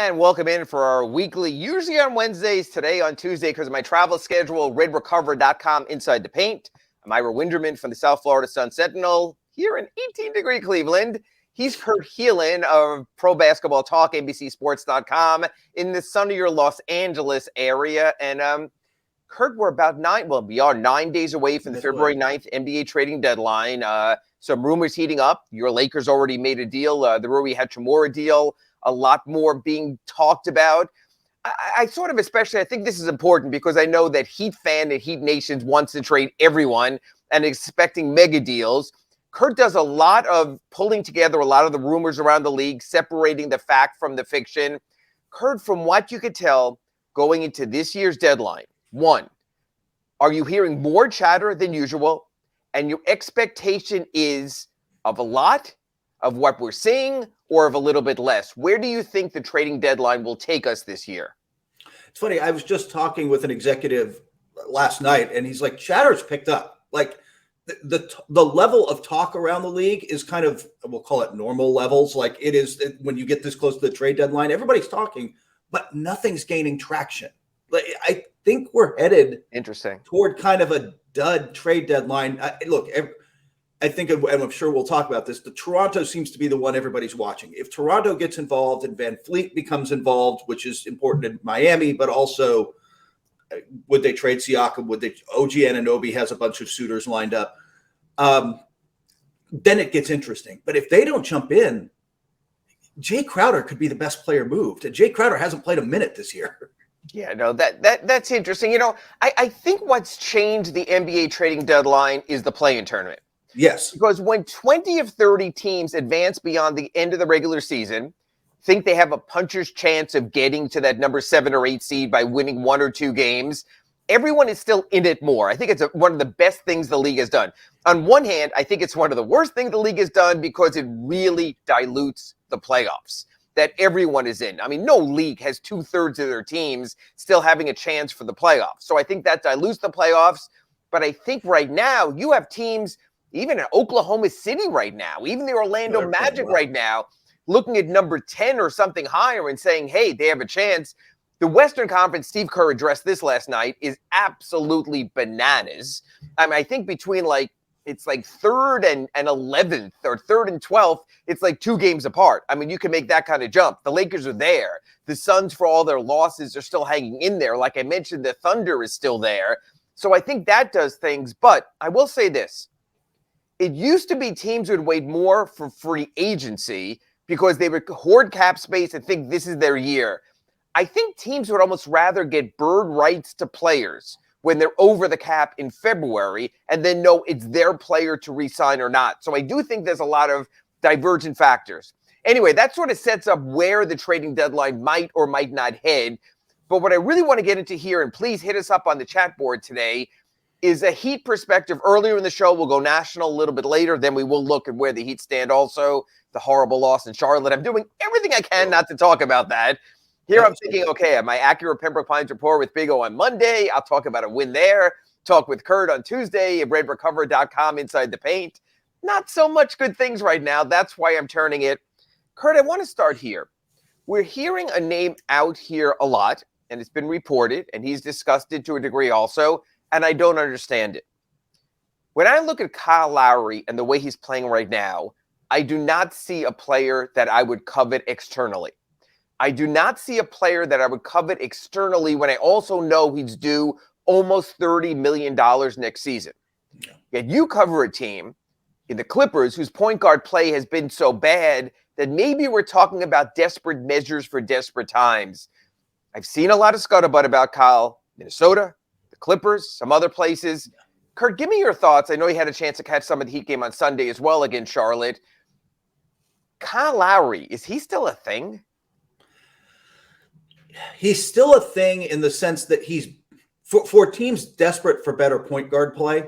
And welcome in for our weekly, usually on Wednesdays, today on Tuesday because of my travel schedule, redrecover.com Inside the Paint. I'm Ira Winderman from the South Florida Sun Sentinel here in 18-degree Cleveland. He's Kurt Helin of Pro Basketball Talk, NBCSports.com in the sunnier Los Angeles area. And Kurt, we are 9 days away from the February 9th NBA trading deadline. Some rumors heating up. Your Lakers already made a deal. The Rui Hachimura deal. A lot more being talked about. I think this is important because I know that Heat fan and Heat Nations wants to trade everyone and expecting mega deals. Kurt does a lot of pulling together a lot of the rumors around the league, separating the fact from the fiction. Kurt, from what you could tell going into this year's deadline, one, are you hearing more chatter than usual? And your expectation is of a lot of what we're seeing or of a little bit less? Where do you think the trading deadline will take us this year? It's funny. I was just talking with an executive last night, and he's like, chatter's picked up. Like the level of talk around the league is kind of, we'll call it normal levels. Like it is when you get this close to the trade deadline, everybody's talking, but nothing's gaining traction. Like I think we're headed toward kind of a dud trade deadline. I think, and I'm sure we'll talk about this, the Toronto seems to be the one everybody's watching. If Toronto gets involved and Van Fleet becomes involved, which is important in Miami, but also would they trade Siakam? Would they? OG Anunoby has a bunch of suitors lined up. Then it gets interesting. But if they don't jump in, Jay Crowder could be the best player moved. And Jay Crowder hasn't played a minute this year. Yeah, no, that's interesting. You know, I think what's changed the NBA trading deadline is the play-in tournament. Yes. Because when 20 of 30 teams advance beyond the end of the regular season, think they have a puncher's chance of getting to that number 7 or 8 seed by winning 1 or 2 games, everyone is still in it more. I think it's one of the best things the league has done. On one hand, I think it's one of the worst things the league has done because it really dilutes the playoffs that everyone is in. I mean, no league has 2/3 of their teams still having a chance for the playoffs. So I think that dilutes the playoffs. But I think right now you have teams, even in Oklahoma City right now, even the Orlando Magic right now, looking at number 10 or something higher and saying, hey, they have a chance. The Western Conference, Steve Kerr addressed this last night, is absolutely bananas. I mean, I think between it's 3rd and 11th or 3rd and 12th, it's like 2 games apart. I mean, you can make that kind of jump. The Lakers are there. The Suns, for all their losses, are still hanging in there. Like I mentioned, the Thunder is still there. So I think that does things. But I will say this. It used to be teams would wait more for free agency because they would hoard cap space and think this is their year. I think teams would almost rather get bird rights to players when they're over the cap in February and then know it's their player to re-sign or not. So I do think there's a lot of divergent factors. Anyway, that sort of sets up where the trading deadline might or might not head. But what I really want to get into here, and please hit us up on the chat board today, is a Heat perspective. Earlier in the show, we'll go national a little bit later. Then we will look at where the Heat stand also, the horrible loss in Charlotte. I'm doing everything I can not to talk about that. Here I'm thinking, okay, my accurate Pembroke Pines report with Big O on Monday. I'll talk about a win there. Talk with Kurt on Tuesday at redrecover.com Inside the Paint. Not so much good things right now. That's why I'm turning it. Kurt, I want to start here. We're hearing a name out here a lot, and it's been reported, and he's discussed it to a degree also, and I don't understand it. When I look at Kyle Lowry and the way he's playing right now, I do not see a player that I would covet externally. I do not see a player that I would covet externally when I also know he's due almost $30 million next season. Yeah. Yet you cover a team in the Clippers whose point guard play has been so bad that maybe we're talking about desperate measures for desperate times. I've seen a lot of scuttlebutt about Kyle, Minnesota, the Clippers, some other places. Yeah. Kurt, give me your thoughts. I know you had a chance to catch some of the Heat game on Sunday as well against Charlotte. Kyle Lowry, is he still a thing? He's still a thing in the sense that he's for teams desperate for better point guard play,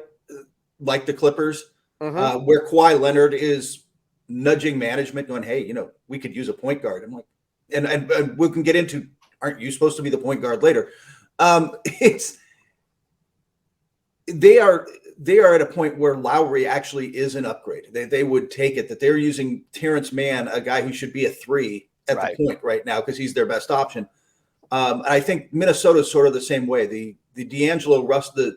like the Clippers, where Kawhi Leonard is nudging management, going, "Hey, we could use a point guard." I'm like, and we can get into, aren't you supposed to be the point guard later? They are at a point where Lowry actually is an upgrade. They would take it that they're using Terrence Mann, a guy who should be a 3, at the point right now because he's their best option. And I think Minnesota's sort of the same way. The D'Angelo Russell,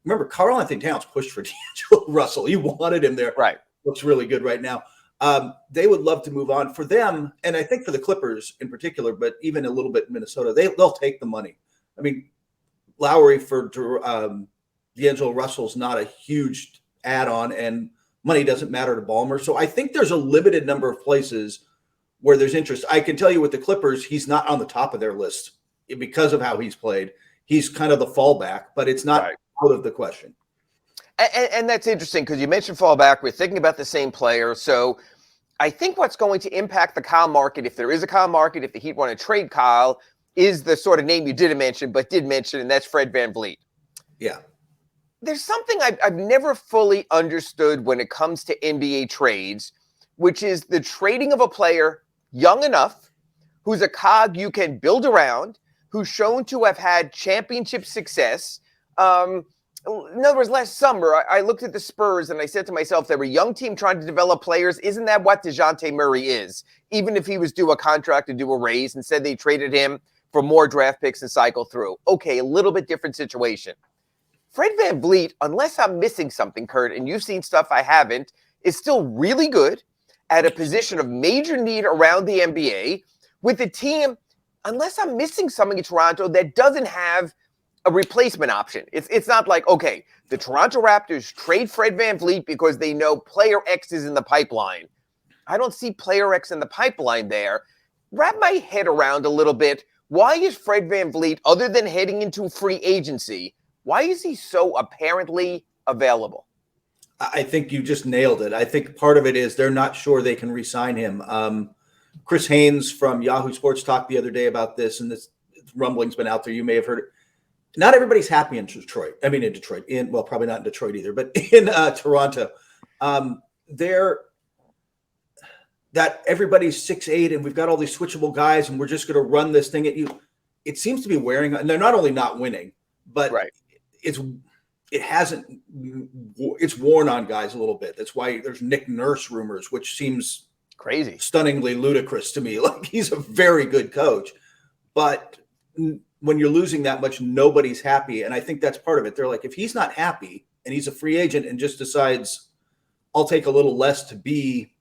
remember Karl Anthony Towns pushed for D'Angelo Russell. He wanted him there. Right. Looks really good right now. They would love to move on. For them, and I think for the Clippers in particular, but even a little bit in Minnesota, they'll take the money. I mean, Lowry for D'Angelo Russell's not a huge add-on, and money doesn't matter to Ballmer. So I think there's a limited number of places where there's interest. I can tell you with the Clippers, he's not on the top of their list because of how he's played. He's kind of the fallback, but it's not out of the question. And that's interesting because you mentioned fallback. We're thinking about the same player. So I think what's going to impact the Kyle market, if there is a Kyle market, if the Heat want to trade Kyle, is the sort of name you didn't mention, but did mention, and that's Fred VanVleet. Yeah. There's something I've never fully understood when it comes to NBA trades, which is the trading of a player young enough, who's a cog you can build around, who's shown to have had championship success. In other words, last summer, I looked at the Spurs and I said to myself, they're a young team trying to develop players. Isn't that what DeJounte Murray is? Even if he was due a contract and due a raise, and said they traded him for more draft picks and cycle through. Okay, a little bit different situation. Fred VanVleet, unless I'm missing something, Kurt, and you've seen stuff I haven't, is still really good at a position of major need around the NBA with a team, unless I'm missing something in Toronto, that doesn't have a replacement option. It's not like, okay, the Toronto Raptors trade Fred VanVleet because they know player X is in the pipeline. I don't see player X in the pipeline there. Wrap my head around a little bit. Why is Fred VanVleet, other than heading into free agency, why is he so apparently available? I think you just nailed it. I think part of it is they're not sure they can re-sign him. Chris Haynes from Yahoo Sports talked the other day about this, and this rumbling's been out there. You may have heard it. Not everybody's happy in Detroit. I mean, in Detroit. Well, probably not in Detroit either, but in Toronto. That everybody's 6'8", and we've got all these switchable guys, and we're just going to run this thing at you. It seems to be wearing, and they're not only not winning, but it's worn on guys a little bit. That's why there's Nick Nurse rumors, which seems crazy, stunningly ludicrous to me. Like, he's a very good coach, but when you're losing that much, nobody's happy. And I think that's part of it. They're like, if he's not happy and he's a free agent and just decides I'll take a little less to be,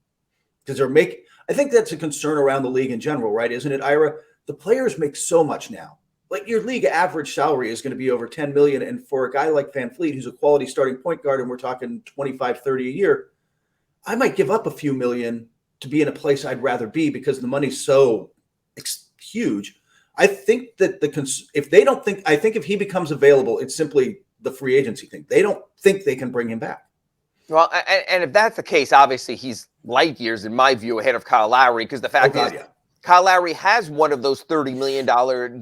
because I think that's a concern around the league in general, right? Isn't it, Ira? The players make so much now. Like, your league average salary is going to be over $10 million. And for a guy like VanVleet, who's a quality starting point guard, and we're talking 25, 30 a year, I might give up a few million to be in a place I'd rather be because the money's so huge. I think that I think if he becomes available, it's simply the free agency thing. They don't think they can bring him back. Well, and if that's the case, obviously he's light years, in my view, ahead of Kyle Lowry, because the fact is Kyle Lowry has one of those $30 million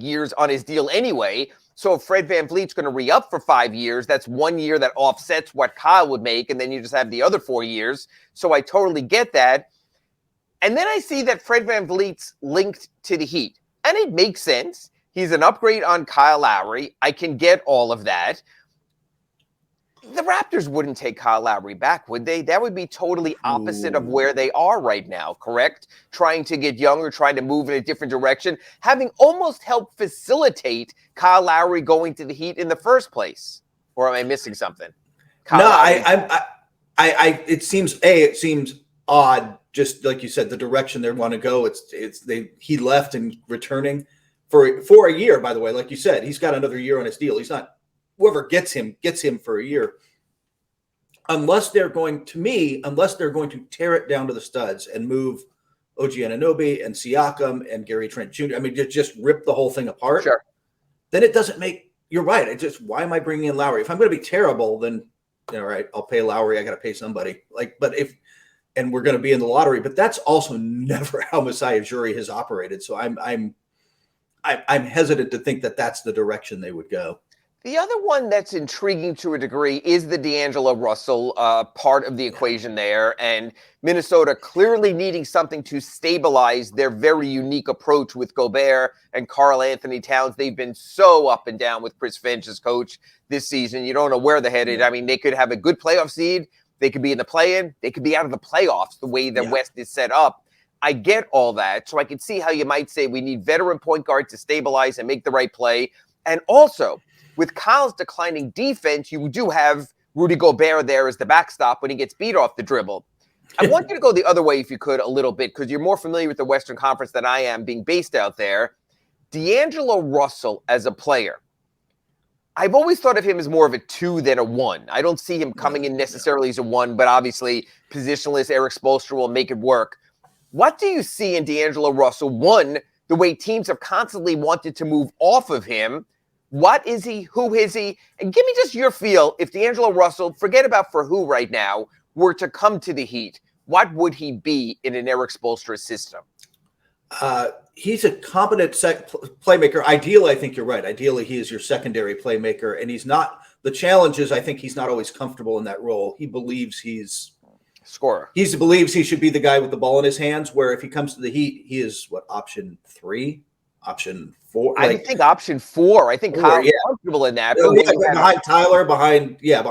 years on his deal anyway. So if Fred VanVleet's going to re-up for 5 years, that's 1 year that offsets what Kyle would make, and then you just have the other 4 years. So I totally get that. And then I see that Fred VanVleet's linked to the Heat. And it makes sense. He's an upgrade on Kyle Lowry. I can get all of that. The Raptors wouldn't take Kyle Lowry back, would they? That would be totally opposite of where they are right now, correct? Trying to get younger, trying to move in a different direction, having almost helped facilitate Kyle Lowry going to the Heat in the first place. Or am I missing something? It seems odd. Just like you said, the direction they want to go. He left and returning for a year. By the way, like you said, he's got another year on his deal. He's not, whoever gets him for a year. Unless they're going to tear it down to the studs and move OG Anunoby and Siakam and Gary Trent Jr. I mean, just rip the whole thing apart. Sure. Then it doesn't make. You're right. Why am I bringing in Lowry? If I'm going to be terrible, then all right, I'll pay Lowry. I got to pay somebody. And we're going to be in the lottery, but that's also never how Masai Ujiri has operated. So I'm hesitant to think that that's the direction they would go. The other one that's intriguing to a degree is the D'Angelo Russell part of the equation there, and Minnesota clearly needing something to stabilize their very unique approach with Gobert and Karl Anthony Towns. They've been so up and down with Chris Finch as coach this season. You don't know where they're headed. I mean, they could have a good playoff seed. They could be in the play-in. They could be out of the playoffs the way the West is set up. I get all that. So I can see how you might say we need veteran point guard to stabilize and make the right play. And also, with Kyle's declining defense, you do have Rudy Gobert there as the backstop when he gets beat off the dribble. I want you to go the other way if you could a little bit, because you're more familiar with the Western Conference than I am, being based out there. D'Angelo Russell as a player. I've always thought of him as more of a 2 than a 1. I don't see him coming in necessarily as a 1, but obviously positionless Eric Spoelstra will make it work. What do you see in D'Angelo Russell? One, the way teams have constantly wanted to move off of him. What is he? Who is he? And give me just your feel. If D'Angelo Russell, forget about for who right now, were to come to the Heat, what would he be in an Eric Spoelstra system? He's a competent playmaker. Ideally, I think you're right. Ideally, he is your secondary playmaker, and he's not. The challenge is, I think he's not always comfortable in that role. He believes he's scorer. He believes he should be the guy with the ball in his hands. Where if he comes to the Heat, he is option 3, option 4. I think option 4. I think Kyle's comfortable in that. Behind Tyler, behind Jimmy.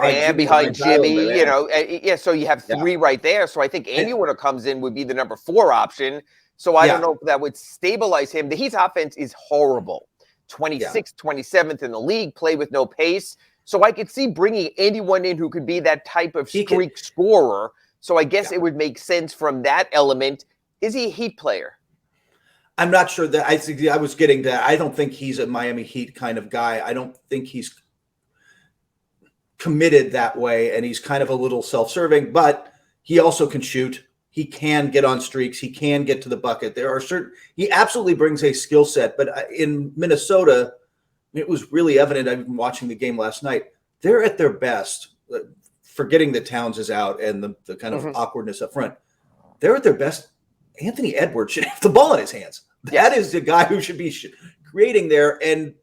Tyler, so you have 3 right there. So I think anyone who comes in would be the number 4 option. So I don't know if that would stabilize him. The Heat's offense is horrible. 26th, 27th in the league, play with no pace. So I could see bringing anyone in who could be that type of streak scorer. So I guess it would make sense from that element. Is he a Heat player? I'm not sure that I was getting that. I don't think he's a Miami Heat kind of guy. I don't think he's committed that way, and he's kind of a little self-serving, but he also can shoot. He can get on streaks. He can get to the bucket. He absolutely brings a skill set, but in Minnesota, it was really evident. I've been watching the game last night. They're at their best, forgetting that Towns is out and the kind of awkwardness up front. They're at their best. Anthony Edwards should have the ball in his hands. That is the guy who should be creating there, and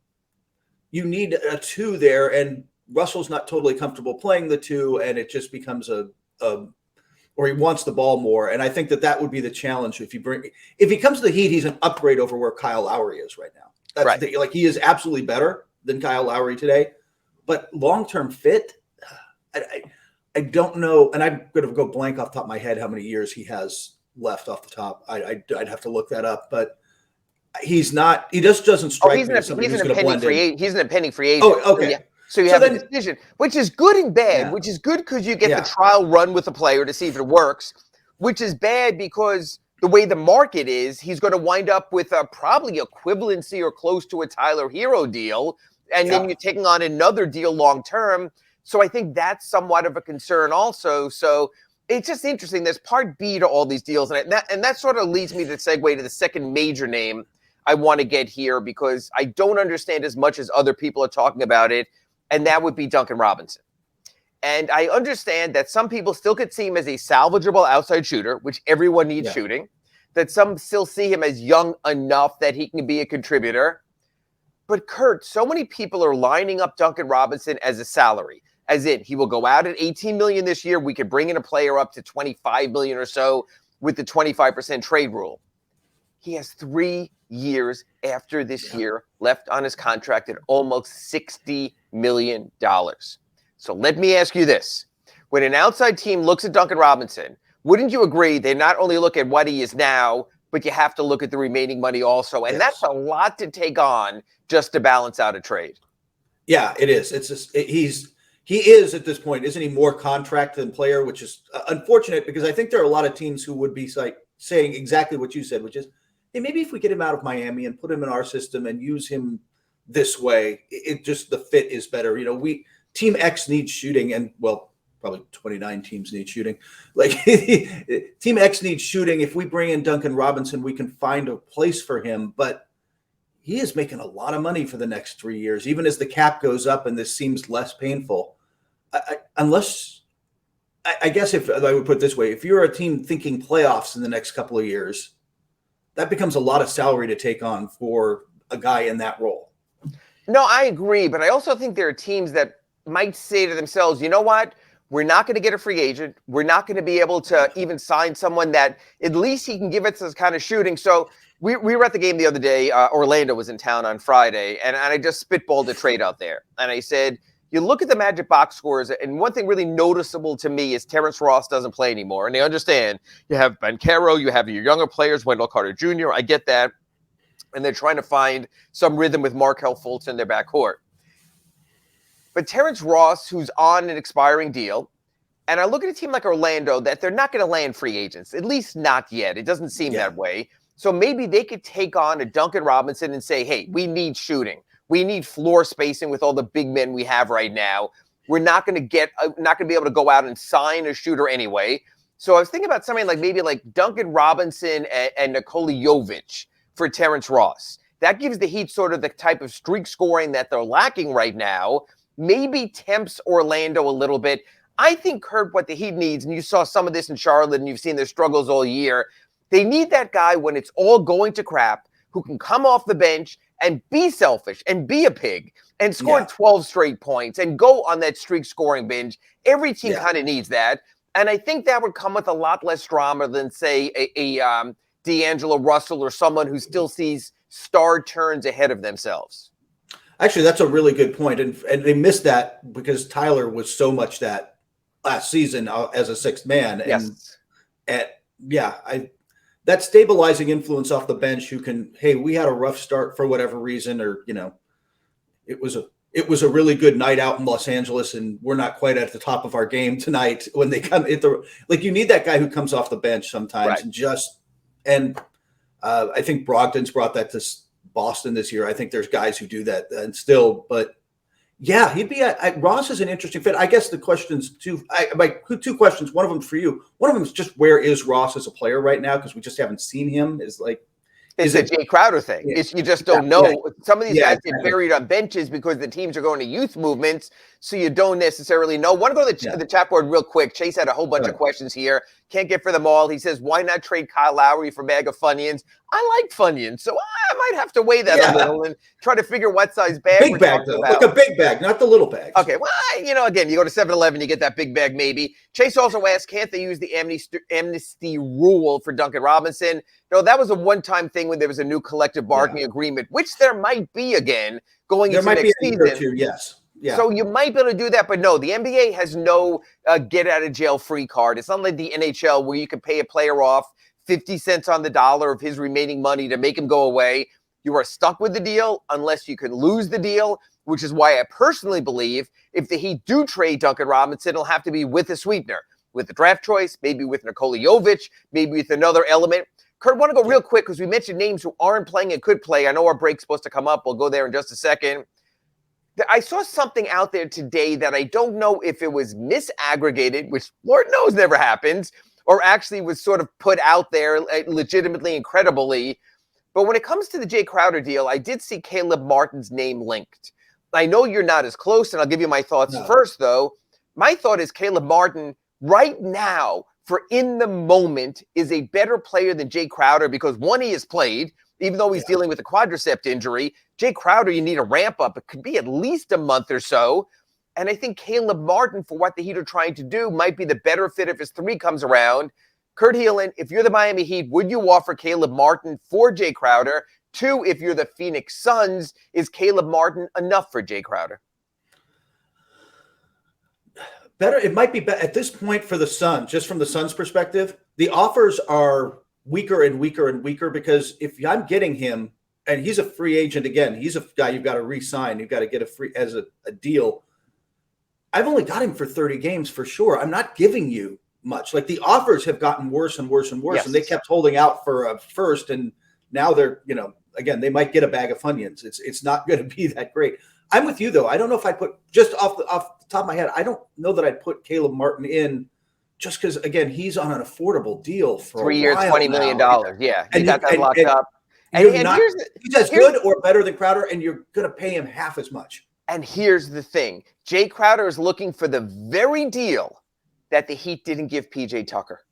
you need a 2 there, and Russell's not totally comfortable playing the 2, and it just becomes or he wants the ball more. And I think that would be the challenge. If he comes to the Heat, he's an upgrade over where Kyle Lowry is right now. That's right. He is absolutely better than Kyle Lowry today, but long-term fit, I don't know. And I'm going to go blank off the top of my head how many years he has left off the top. I'd have to look that up, but he's not. He just doesn't strike me as somebody who's going to blend in. He's an impending free agent. Oh, okay. So you have a decision, which is good and bad, which is good because you get the trial run with the player to see if it works, which is bad because the way the market is, he's going to wind up with probably equivalency or close to a Tyler Hero deal, and then you're taking on another deal long-term. So I think that's somewhat of a concern also. So it's just interesting. There's part B to all these deals, and that sort of leads me to segue to the second major name I want to get here because I don't understand as much as other people are talking about it, and that would be Duncan Robinson. And I understand that some people still could see him as a salvageable outside shooter, which everyone needs shooting, that some still see him as young enough that he can be a contributor. But Kurt, so many people are lining up Duncan Robinson as a salary, as in he will go out at $18 million this year. We could bring in a player up to $25 million or so with the 25% trade rule. He has 3 years after this year left on his contract at almost $60 million. So let me ask you this. When an outside team looks at Duncan Robinson, wouldn't you agree they not only look at what he is now, but you have to look at the remaining money also? And that's a lot to take on just to balance out a trade. Yeah, it is. It's just, he is at this point, isn't he more contract than player, which is unfortunate because I think there are a lot of teams who would be saying exactly what you said, which is, hey, maybe if we get him out of Miami and put him in our system and use him this way, it just the fit is better. Team X needs shooting, and probably 29 teams need shooting. Team X needs shooting. If we bring in Duncan Robinson, we can find a place for him. But he is making a lot of money for the next 3 years, even as the cap goes up and this seems less painful. I guess if I would put it this way, if you're a team thinking playoffs in the next couple of years, that becomes a lot of salary to take on for a guy in that role. No, I agree. But I also think there are teams that might say to themselves, you know what? We're not going to get a free agent. We're not going to be able to even sign someone that at least he can give us this kind of shooting. So we were at the game the other day. Orlando was in town on Friday, and I just spitballed a trade out there. And I said, You look at the Magic box scores, and one thing really noticeable to me is Terrence Ross doesn't play anymore. And they understand you have Banchero, you have your younger players, Wendell Carter Jr., I get that. And they're trying to find some rhythm with Markelle Fultz in their backcourt. But Terrence Ross, who's on an expiring deal, and I look at a team like Orlando that they're not going to land free agents, at least not yet. It doesn't seem that way. So maybe they could take on a Duncan Robinson and say, hey, we need shooting. We need floor spacing with all the big men we have right now. We're not going to be able to go out and sign a shooter anyway. So I was thinking about something like maybe like Duncan Robinson and Nikola Jovic for Terrence Ross. That gives the Heat sort of the type of streak scoring that they're lacking right now. Maybe tempts Orlando a little bit. I think, Kurt, what the Heat needs, and you saw some of this in Charlotte and you've seen their struggles all year, they need that guy when it's all going to crap who can come off the bench and be selfish and be a pig and score 12 straight points and go on that streak scoring binge. Every team kind of needs that. And I think that would come with a lot less drama than, say, a D'Angelo Russell or someone who still sees star turns ahead of themselves. Actually, that's a really good point. And they missed that because Tyler was so much that last season as a sixth man. And that stabilizing influence off the bench who can, hey, we had a rough start for whatever reason, or, it was a really good night out in Los Angeles and we're not quite at the top of our game tonight. When they come you need that guy who comes off the bench sometimes and I think Brogdon's brought that to Boston this year. I think there's guys who do that and still, but yeah, he'd be Ross is an interesting fit. I guess the questions two questions. One of them for you. One of them is just where is Ross as a player right now? Because we just haven't seen him. It's a Jay Crowder thing. You just don't know. Some of these guys get buried on benches because the teams are going to youth movements, so you don't necessarily know. I want to go to the chat board real quick. Chase had a whole bunch of questions here. Can't get for them all. He says, why not trade Kyle Lowry for a bag of Funyuns? I like Funyuns, so I might have to weigh that a little and try to figure what size bag we're talking about. Like a big bag, not the little bag. Okay, well, again, you go to 7-Eleven, you get that big bag maybe. Chase also asked, can't they use the amnesty rule for Duncan Robinson? No, that was a one-time thing when there was a new collective bargaining agreement, which there might be again going into next season. Yeah. So you might be able to do that, but no, the NBA has no get-out-of-jail-free card. It's not like the NHL where you can pay a player off 50 cents on the dollar of his remaining money to make him go away. You are stuck with the deal unless you can lose the deal, which is why I personally believe if the Heat do trade Duncan Robinson, it'll have to be with a sweetener, with the draft choice, maybe with Nikola Jovic, maybe with another element. Kurt, I want to go real quick because we mentioned names who aren't playing and could play. I know our break's supposed to come up. We'll go there in just a second. I saw something out there today that I don't know if it was misaggregated, which Lord knows never happens, or actually was sort of put out there legitimately and credibly. But when it comes to the Jay Crowder deal, I did see Caleb Martin's name linked. I know you're not as close, and I'll give you my thoughts first, though. My thought is Caleb Martin right now, for in the moment, is a better player than Jay Crowder because, one, he has played, even though he's dealing with a quadricep injury. Jay Crowder, you need a ramp up. It could be at least a month or so. And I think Caleb Martin, for what the Heat are trying to do, might be the better fit if his three comes around. Kurt Helin, if you're the Miami Heat, would you offer Caleb Martin for Jay Crowder? Two, if you're the Phoenix Suns, is Caleb Martin enough for Jay Crowder? Better. It might be at this point for the Suns, just from the Suns' perspective, the offers are weaker and weaker and weaker because if I'm getting him, and he's a free agent again, he's a guy you've got to re-sign, you've got to get a deal. I've only got him for 30 games for sure. I'm not giving you much. Like the offers have gotten worse and worse and worse, and they kept holding out for a first, and now they're, again, they might get a bag of Funyuns. It's not going to be that great. I'm with you though. I don't know if I put just off the top of my head. I don't know that I'd put Caleb Martin in just because again he's on an affordable deal for 3 years, $20 million. Yeah, and you got that locked up. And he's as good or better than Crowder, and you're going to pay him half as much. And here's the thing. Jay Crowder is looking for the very deal that the Heat didn't give PJ Tucker.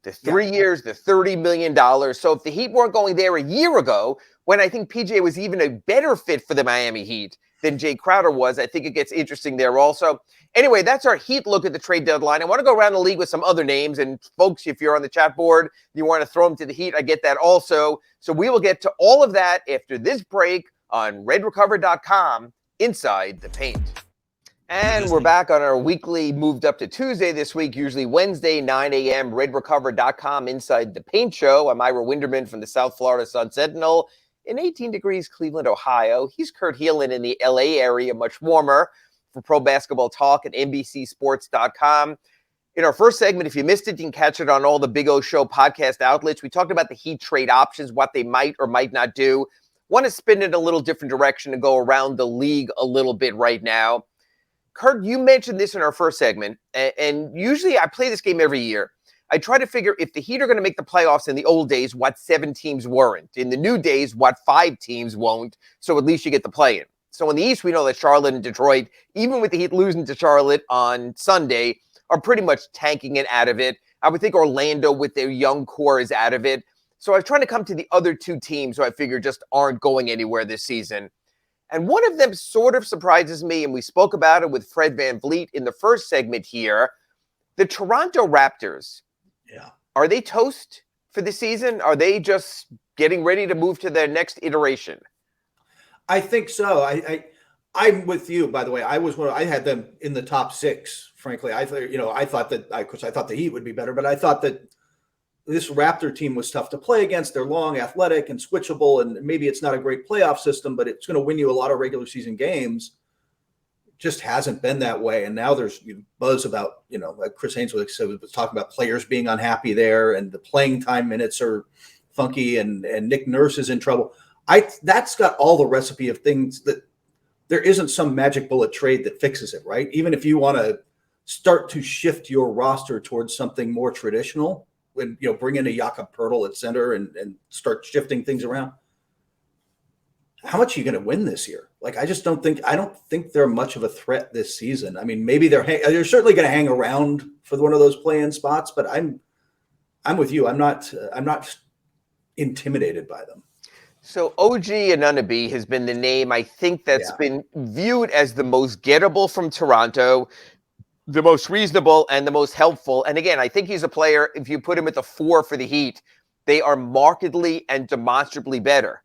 The 3 years, the $30 million. So if the Heat weren't going there a year ago, when I think PJ was even a better fit for the Miami Heat than Jay Crowder was, I think it gets interesting there also. Anyway, that's our Heat look at the trade deadline. I want to go around the league with some other names. And folks, if you're on the chat board, you want to throw them to the Heat, I get that also. So we will get to all of that after this break on redrecover.com. Inside the Paint. And we're back on our weekly, moved up to Tuesday this week, usually Wednesday, 9 a.m., redrecover.com inside the paint show. I'm Ira Winderman from the South Florida Sun-Sentinel in 18 degrees Cleveland, Ohio. He's Kurt Helin in the LA area, much warmer, for Pro Basketball Talk at NBCSports.com. In our first segment, if you missed it, you can catch it on all the Big O Show podcast outlets. We talked about the Heat trade options, what they might or might not do. Want to spin it a little different direction and go around the league a little bit right now. Kurt, you mentioned this in our first segment, and usually I play this game every year. I try to figure if the Heat are going to make the playoffs in the old days, what 7 teams weren't. In the new days, what 5 teams won't, so at least you get the play-in. So in the East, we know that Charlotte and Detroit, even with the Heat losing to Charlotte on Sunday, are pretty much tanking it out of it. I would think Orlando with their young core is out of it. So I was trying to come to the other 2 teams who I figure just aren't going anywhere this season. And one of them sort of surprises me, and we spoke about it with Fred VanVleet in the first segment here. The Toronto Raptors. Yeah. Are they toast for the season? Are they just getting ready to move to their next iteration? I think so. I'm with you, by the way. I had them in the top 6, frankly. I thought the Heat would be better, but I thought that this Raptor team was tough to play against. They're long, athletic, and switchable, and maybe it's not a great playoff system, but it's going to win you a lot of regular season games. It just hasn't been that way. And now there's buzz about, like Chris Haynes was talking about players being unhappy there, and the playing time minutes are funky, and Nick Nurse is in trouble. That's got all the recipe of things that there isn't some magic bullet trade that fixes it, right? Even if you want to start to shift your roster towards something more traditional, when bring in a Jakob Poeltl at center and start shifting things around. How much are you going to win this year? Like, I don't think they're much of a threat this season. I mean, maybe they're certainly going to hang around for one of those play-in spots, but I'm with you. I'm not intimidated by them. So OG Anunoby has been the name I think that's been viewed as the most gettable from Toronto, the most reasonable and the most helpful. And again, I think he's a player, if you put him at the 4 for the Heat, they are markedly and demonstrably better.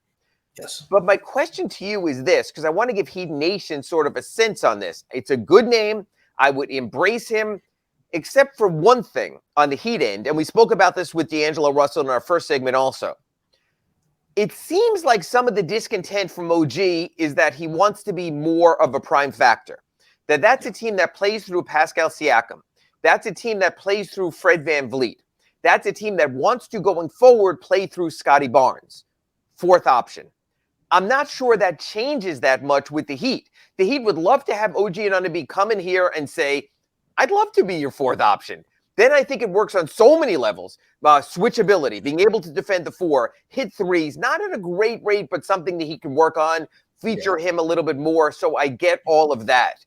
Yes. But my question to you is this, because I want to give Heat Nation sort of a sense on this. It's a good name. I would embrace him, except for one thing on the Heat end. And we spoke about this with D'Angelo Russell in our first segment also. It seems like some of the discontent from OG is that he wants to be more of a prime factor. That's a team that plays through Pascal Siakam. That's a team that plays through Fred VanVleet. That's a team that wants to, going forward, play through Scotty Barnes. 4th option. I'm not sure that changes that much with the Heat. The Heat would love to have OG Anunoby come in here and say, I'd love to be your 4th option. Then I think it works on so many levels. Switchability, being able to defend the 4, hit threes, not at a great rate, but something that he can work on, feature him a little bit more. So I get all of that.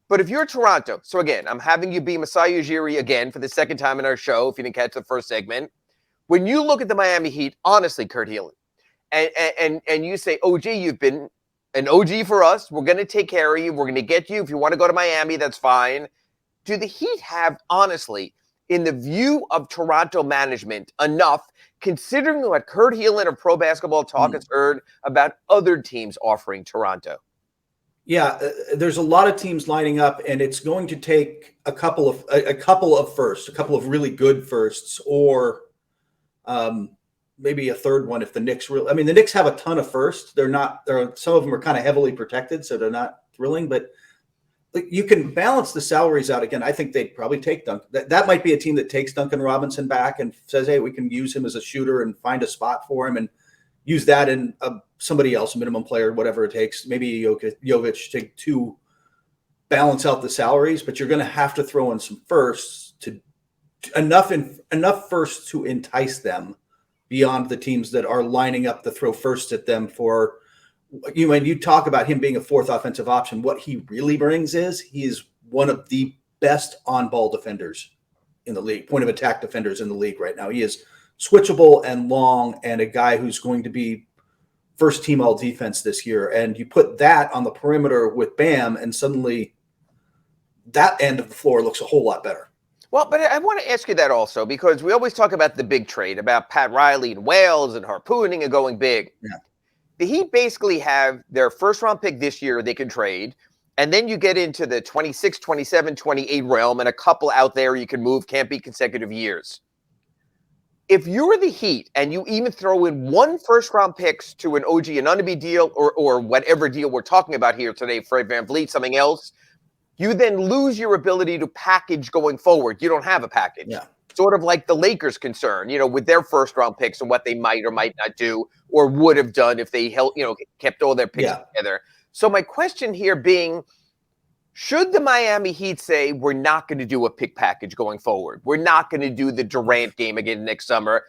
But if you're Toronto, so again, I'm having you be Masai Ujiri again for the second time in our show, if you didn't catch the first segment. When you look at the Miami Heat, honestly, Kurt Helin, and you say, OG, you've been an OG for us. We're going to take care of you. We're going to get you. If you want to go to Miami, that's fine. Do the Heat have, honestly, in the view of Toronto management, enough, considering what Kurt Helin of Pro Basketball Talk has heard about other teams offering Toronto? Yeah, there's a lot of teams lining up, and it's going to take a couple of firsts, a couple of really good firsts, or maybe a third one if the Knicks really. I mean, the Knicks have a ton of firsts. Some of them are kind of heavily protected, so they're not thrilling. But you can balance the salaries out. Again, I think they'd probably take Duncan. That might be a team that takes Duncan Robinson back and says, "Hey, we can use him as a shooter and find a spot for him and use that in somebody else, a minimum player, whatever it takes. Maybe Jovic to balance out the salaries, but you're going to have to throw in some firsts to enough firsts to entice them beyond the teams that are lining up to throw firsts at them for." When you talk about him being a 4th offensive option, what he really brings is he is one of the best on-ball defenders in the league, point of attack defenders in the league right now. He is switchable and long, and a guy who's going to be first team all defense this year. And you put that on the perimeter with Bam, and suddenly that end of the floor looks a whole lot better. Well, but I want to ask you that also, because we always talk about the big trade, about Pat Riley and Wales and harpooning and going big. Yeah. The Heat basically have their 1st-round pick this year they can trade, And then you get into the 26, 27, 28 realm, and a couple out there you can move, can't be consecutive years. If you're the Heat and you even throw in 1 first-round picks to an OG Anunoby deal or whatever deal we're talking about here today, Fred VanVleet, something else, you then lose your ability to package going forward. You don't have a package. Yeah. Sort of like the Lakers' concern, with their first-round picks and what they might or might not do or would have done if they held, kept all their picks together. So my question here being, should the Miami Heat say we're not going to do a pick package going forward? We're not going to do the Durant game again next summer?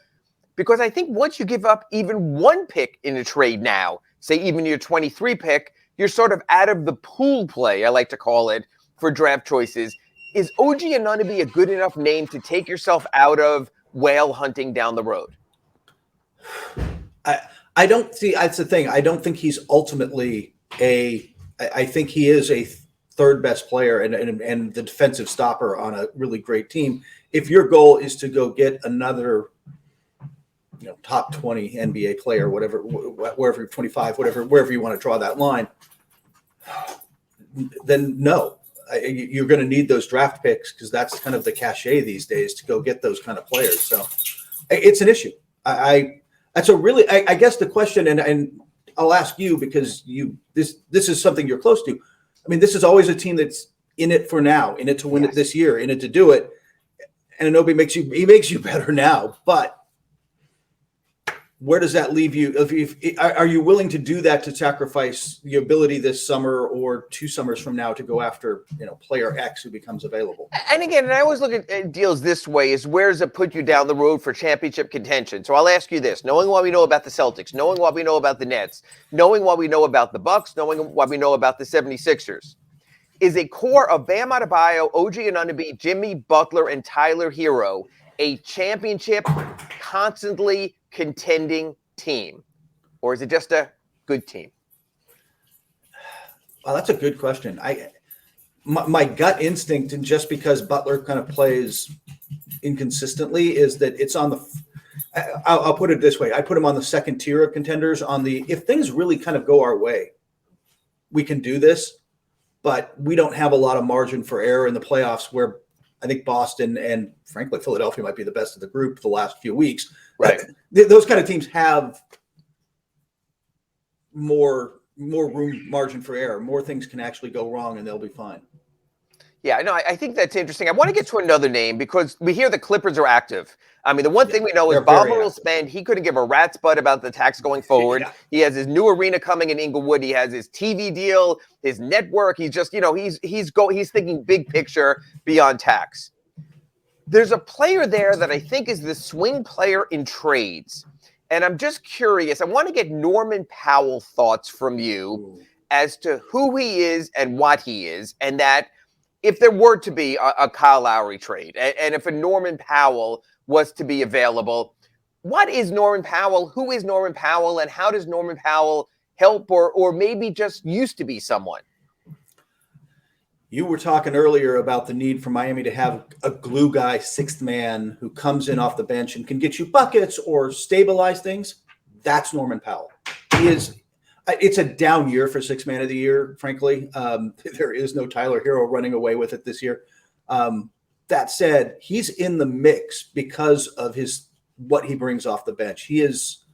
Because I think once you give up even 1 pick in a trade now, say even your 23 pick, you're sort of out of the pool play, I like to call it, for draft choices. Is OG Anunoby a good enough name to take yourself out of whale hunting down the road? I don't see, that's the thing. I don't think he's ultimately I think he is a third best player and the defensive stopper on a really great team. If your goal is to go get another, top 20 NBA player, whatever, wherever 25, wherever you want to draw that line, then no, you're going to need those draft picks because that's kind of the cachet these days to go get those kind of players. So it's an issue. That's a really, I guess the question, and I'll ask you because this is something you're close to. I mean, this is always a team that's in it for now, in it to win it this year, in it to do it. And Anunoby makes you better now, but where does that leave you? Are you willing to do that to sacrifice the ability this summer or 2 summers from now to go after, player X who becomes available? And again, I always look at deals this way: is where does it put you down the road for championship contention? So I'll ask you this: knowing what we know about the Celtics, knowing what we know about the Nets, knowing what we know about the Bucks, knowing what we know about the 76ers, is a core of Bam Adebayo, OG Anunoby, Jimmy Butler, and Tyler Hero a championship constantly contending team, or is it just a good team? Well, that's a good question. My gut instinct, and just because Butler kind of plays inconsistently, is that it's on the. I'll put it this way: I put him on the second tier of contenders. If things really kind of go our way, we can do this, but we don't have a lot of margin for error in the playoffs. Where I think Boston and frankly Philadelphia might be the best of the group the last few weeks. Right. Those kind of teams have more room margin for error. More things can actually go wrong and they'll be fine. Yeah, no, I think that's interesting. I want to get to another name because we hear the Clippers are active. I mean, the one thing we know is Bob will spend. He couldn't give a rat's butt about the tax going forward. He has his new arena coming in Inglewood. He has his TV deal, his network. He's just, he's thinking big picture beyond tax. There's a player there that I think is the swing player in trades. And I'm just curious. I want to get Norman Powell thoughts from you as to who he is and what he is, and that if there were to be a Kyle Lowry trade, and if a Norman Powell was to be available, what is Norman Powell? Who is Norman Powell? And how does Norman Powell help or maybe just used to be someone? You were talking earlier about the need for Miami to have a glue guy, 6th man, who comes in off the bench and can get you buckets or stabilize things. That's Norman Powell. He is. It's a down year for 6th man of the year, frankly. There is no Tyler Hero running away with it this year. That said, he's in the mix because of what he brings off the bench. He is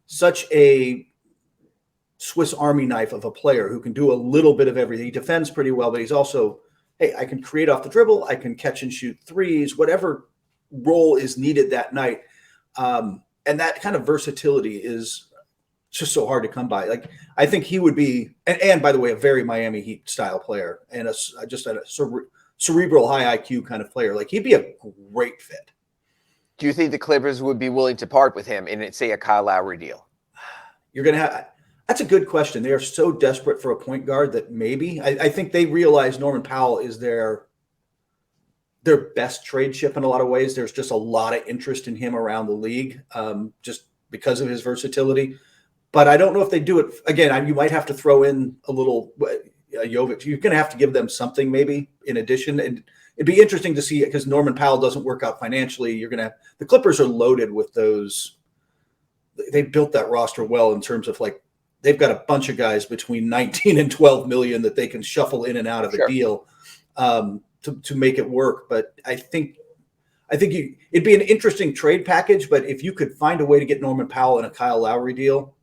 such a Swiss Army knife of a player who can do a little bit of everything. He defends pretty well, but he's also, hey, I can create off the dribble. I can catch and shoot threes, whatever role is needed that night. And that kind of versatility is just so hard to come by. Like, I think he would be, and by the way, a very Miami Heat style player and just a cerebral high IQ kind of player. Like, he'd be a great fit. Do you think the Clippers would be willing to part with him in, say, a Kyle Lowry deal? You're going to have, that's a good question. They are so desperate for a point guard that maybe, I think they realize Norman Powell is their best trade chip in a lot of ways. There's just a lot of interest in him around the league, just because of his versatility. But I don't know if they do it again. You might have to throw in a little Jovic. You're going to have to give them something maybe in addition. And it'd be interesting to see, because Norman Powell doesn't work out financially. The Clippers are loaded with those. They built that roster well in terms of like they've got a bunch of guys between 19 and 12 million that they can shuffle in and out of a deal to make it work. But I think it'd be an interesting trade package. But if you could find a way to get Norman Powell in a Kyle Lowry deal,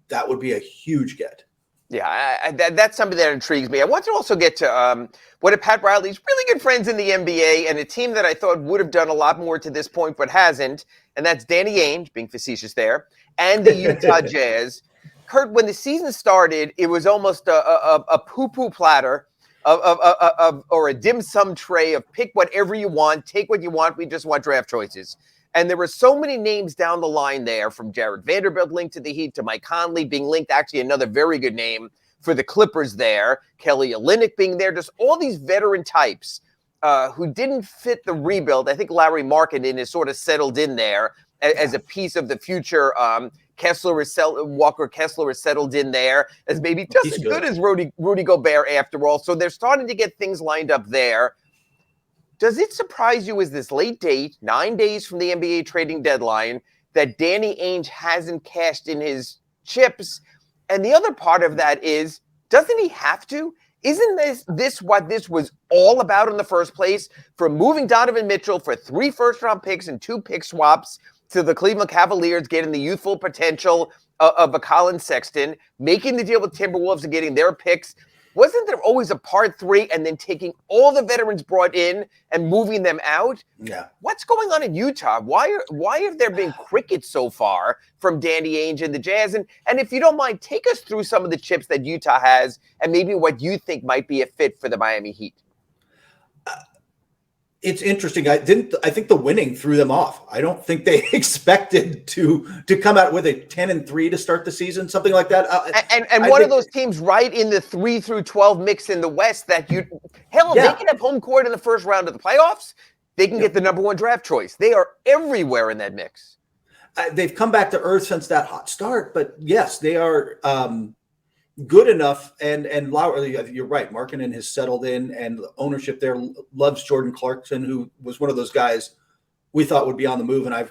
that would be a huge get. Yeah, that's something that intrigues me. I want to also get to one of Pat Riley's really good friends in the NBA and a team that I thought would have done a lot more to this point but hasn't, and that's Danny Ainge, being facetious there, and the Utah Jazz. Kurt, when the season started, it was almost a poo-poo platter or a dim sum tray of pick whatever you want, take what you want, we just want draft choices. And there were so many names down the line there, from Jared Vanderbilt linked to the Heat to Mike Conley being linked, actually another very good name for the Clippers there, Kelly Olynyk being there, just all these veteran types who didn't fit the rebuild. I think Larry Markkinen is sort of settled in there as a piece of the future. Walker Kessler is settled in there as maybe just as good as Rudy Gobert after all. So they're starting to get things lined up there. Does it surprise you as this late date, 9 days from the NBA trading deadline, that Danny Ainge hasn't cashed in his chips? And the other part of that is, doesn't he have to? Isn't this what this was all about in the first place? From moving Donovan Mitchell for 3 first-round picks and 2 pick swaps to the Cleveland Cavaliers getting the youthful potential of a Colin Sexton, making the deal with Timberwolves and getting their picks. Wasn't there always a part 3 and then taking all the veterans brought in and moving them out? Yeah. What's going on in Utah? Why have there been crickets so far from Danny Ainge and the Jazz? And if you don't mind, take us through some of the chips that Utah has and maybe what you think might be a fit for the Miami Heat. It's interesting. I think the winning threw them off. I don't think they expected to come out with a 10-3 to start the season, something like that. And one of those teams right in the 3 through 12 mix in the West that they can have home court in the first round of the playoffs. They can get the number 1 draft choice. They are everywhere in that mix. They've come back to earth since that hot start, but yes, they are good enough. And Lowry, you're right. Markkinen has settled in, and the ownership there loves Jordan Clarkson, who was one of those guys we thought would be on the move, and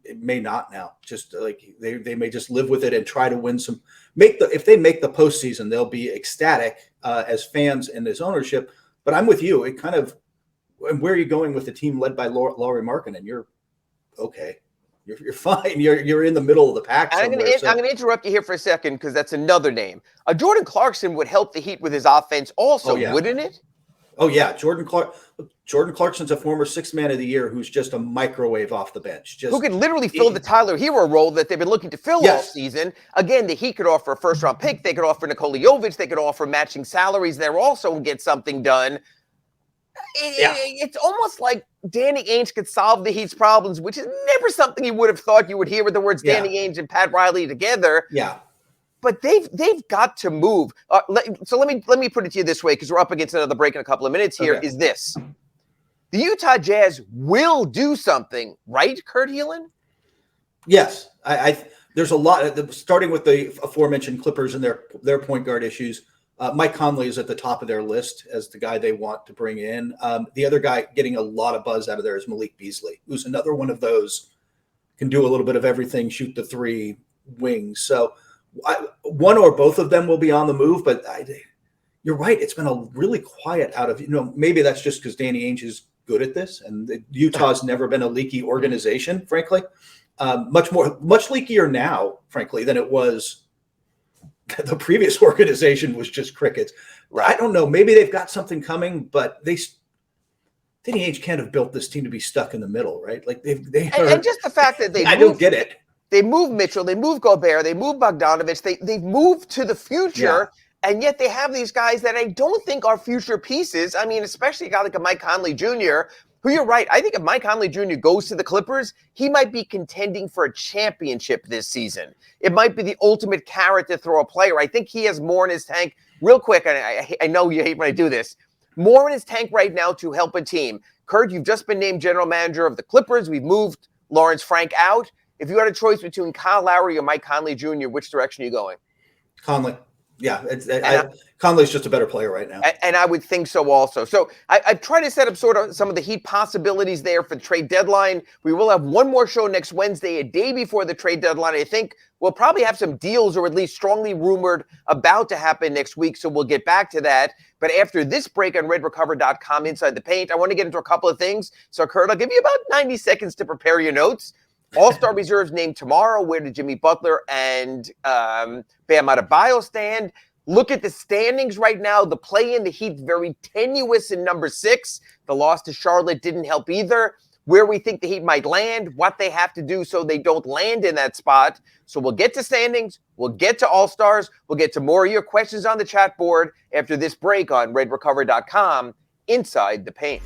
it may not now. Just like they may just live with it and try to win some. If they make the postseason, they'll be ecstatic as fans and as ownership. But I'm with you. It kind of, and where are you going with the team led by Lauri Markkinen? You're okay. You're fine. You're in the middle of the pack. I'm going to interrupt you here for a second because that's another name. Jordan Clarkson would help the Heat with his offense also, wouldn't it? Oh, yeah. Jordan Clarkson's a former 6th man of the year who's just a microwave off the bench. Who could literally fill the Tyler Hero role that they've been looking to fill all season. Again, the Heat could offer a first-round pick. They could offer Nikola Jovic. They could offer matching salaries there also and get something done. It's almost like Danny Ainge could solve the Heat's problems, which is never something you would have thought you would hear with the words Danny Ainge and Pat Riley together. Yeah. But they've got to move. So let me put it to you this way, because we're up against another break in a couple of minutes here, is this. The Utah Jazz will do something, right, Kurt Helin? Yes. There's a lot, starting with the aforementioned Clippers and their point guard issues. Mike Conley is at the top of their list as the guy they want to bring in. The other guy getting a lot of buzz out of there is Malik Beasley, who's another one of those, can do a little bit of everything, shoot the 3 wings. So one or both of them will be on the move, but you're right. It's been a really quiet out of, maybe that's just because Danny Ainge is good at this, and Utah's never been a leaky organization, frankly. Much leakier now, frankly, than it was. The previous organization was just crickets. Right. I don't know. Maybe they've got something coming, but Danny Ainge can't have built this team to be stuck in the middle, right? Like and just the fact that I don't get it. They moved Mitchell, they moved Gobert, they moved Bogdanovich, they've moved to the future, and yet they have these guys that I don't think are future pieces. I mean, especially a guy like a Mike Conley Jr., who you're right. I think if Mike Conley Jr. goes to the Clippers, he might be contending for a championship this season. It might be the ultimate carrot to throw a player. I think he has more in his tank. Real quick, and I know you hate when I do this, more in his tank right now to help a team. Kurt, you've just been named general manager of the Clippers. We've moved Lawrence Frank out. If you had a choice between Kyle Lowry or Mike Conley Jr., which direction are you going? Conley. Yeah, Conley's just a better player right now. And I would think so also. So I've tried to set up sort of some of the Heat possibilities there for the trade deadline. We will have one more show next Wednesday, a day before the trade deadline. I think we'll probably have some deals, or at least strongly rumored about to happen next week. So we'll get back to that. But after this break on redrecover.com Inside the Paint, I want to get into a couple of things. So Kurt, I'll give you about 90 seconds to prepare your notes. All-Star reserves named tomorrow. Where did Jimmy Butler and Bam Adebayo stand? Look at the standings right now. The play-in, the Heat, very tenuous in number 6. The loss to Charlotte didn't help either. Where we think the Heat might land, what they have to do so they don't land in that spot. So we'll get to standings. We'll get to All-Stars. We'll get to more of your questions on the chat board after this break on redrecover.com Inside the Paint.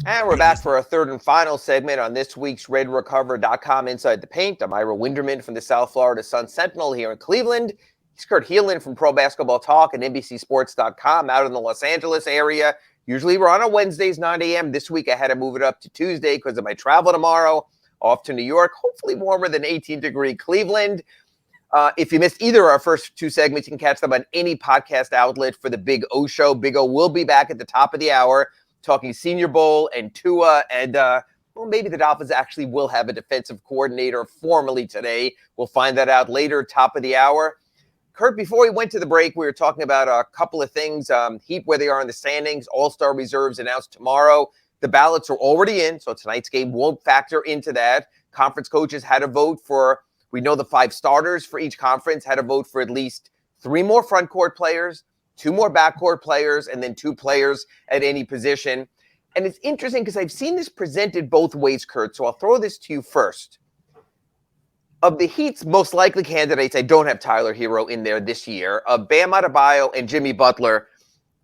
And we're back for our third and final segment on this week's redrecover.com Inside the Paint. I'm Ira Winderman from the South Florida Sun-Sentinel here in Cleveland. He's Kurt Helin from Pro Basketball Talk and NBCSports.com out in the Los Angeles area. Usually we're on a Wednesdays, 9 a.m. This week I had to move it up to Tuesday because of my travel tomorrow. Off to New York, hopefully warmer than 18-degree Cleveland. If you missed either of our first two segments, you can catch them on any podcast outlet for the Big O Show. Big O will be back at the top of the hour talking Senior Bowl and Tua. And, well, maybe the Dolphins actually will have a defensive coordinator formally today. We'll find that out later, top of the hour. Kurt, before we went to the break, we were talking about a couple of things. Heat, where they are in the standings, All-Star reserves announced tomorrow. The ballots are already in, so tonight's game won't factor into that. Conference coaches had to vote for, we know the 5 starters for each conference, had to vote for at least 3 more front court players, 2 more backcourt players, and then 2 players at any position. And it's interesting because I've seen this presented both ways, Kurt, so I'll throw this to you first. Of the Heat's most likely candidates, I don't have Tyler Hero in there this year, of Bam Adebayo and Jimmy Butler,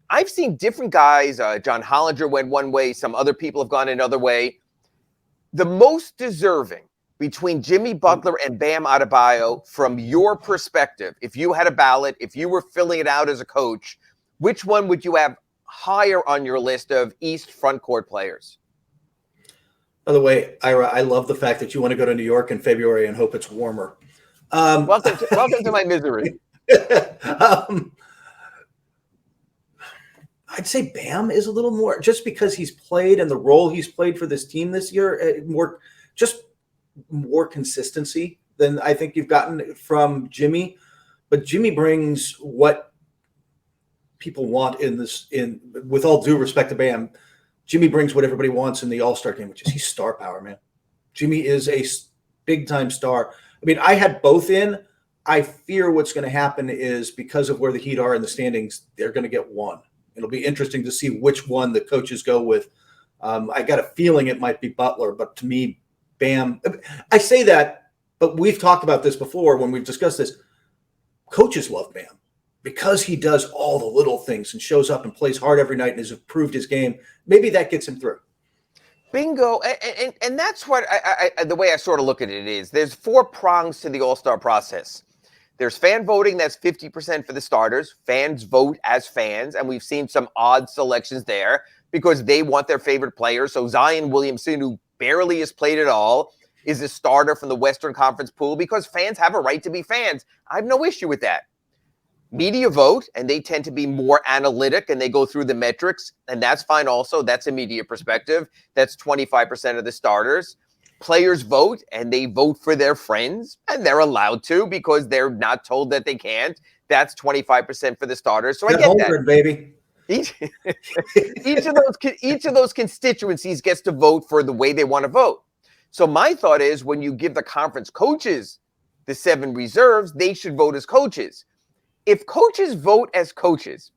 I've seen different guys. John Hollinger went one way. Some other people have gone another way. The most deserving between Jimmy Butler and Bam Adebayo, from your perspective, if you had a ballot, if you were filling it out as a coach, which one would you have higher on your list of East front court players? By the way, Ira, I love the fact that you want to go to New York in February and hope it's warmer. Welcome to my misery. I'd say Bam is a little more, just because he's played and the role he's played for this team this year, more consistency than I think you've gotten from Jimmy. But Jimmy brings what people want with all due respect to Bam, Jimmy brings what everybody wants in the All-Star game, which is he's star power, man. Jimmy is a big-time star. I mean, I had both in. I fear what's going to happen is, because of where the Heat are in the standings, they're going to get one. It'll be interesting to see which one the coaches go with. I got a feeling it might be Butler, but to me, Bam. I say that, but we've talked about this before when we've discussed this. Coaches love Bam because he does all the little things and shows up and plays hard every night and has improved his game. Maybe that gets him through. Bingo. And that's what the way I sort of look at it is, there's 4 prongs to the All-Star process. There's fan voting, that's 50% for the starters. Fans vote as fans, and we've seen some odd selections there because they want their favorite players. So Zion Williamson, who barely has played at all, is a starter from the Western Conference pool because fans have a right to be fans. I have no issue with that. Media vote, and they tend to be more analytic, and they go through the metrics, and that's fine also. That's a media perspective. That's 25% of the starters. Players vote, and they vote for their friends, and they're allowed to because they're not told that they can't. That's 25% for the starters. So I get that. Baby. Each of those constituencies gets to vote for the way they want to vote. So my thought is, when you give the conference coaches the 7 reserves, they should vote as coaches. If coaches vote as coaches,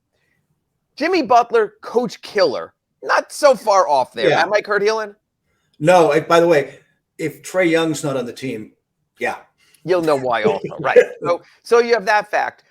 Jimmy Butler, coach killer, not so far off there. Yeah. Am I Kurt Helin? No, by the way, if Trae Young's not on the team, yeah. You'll know why also, right? So you have that fact.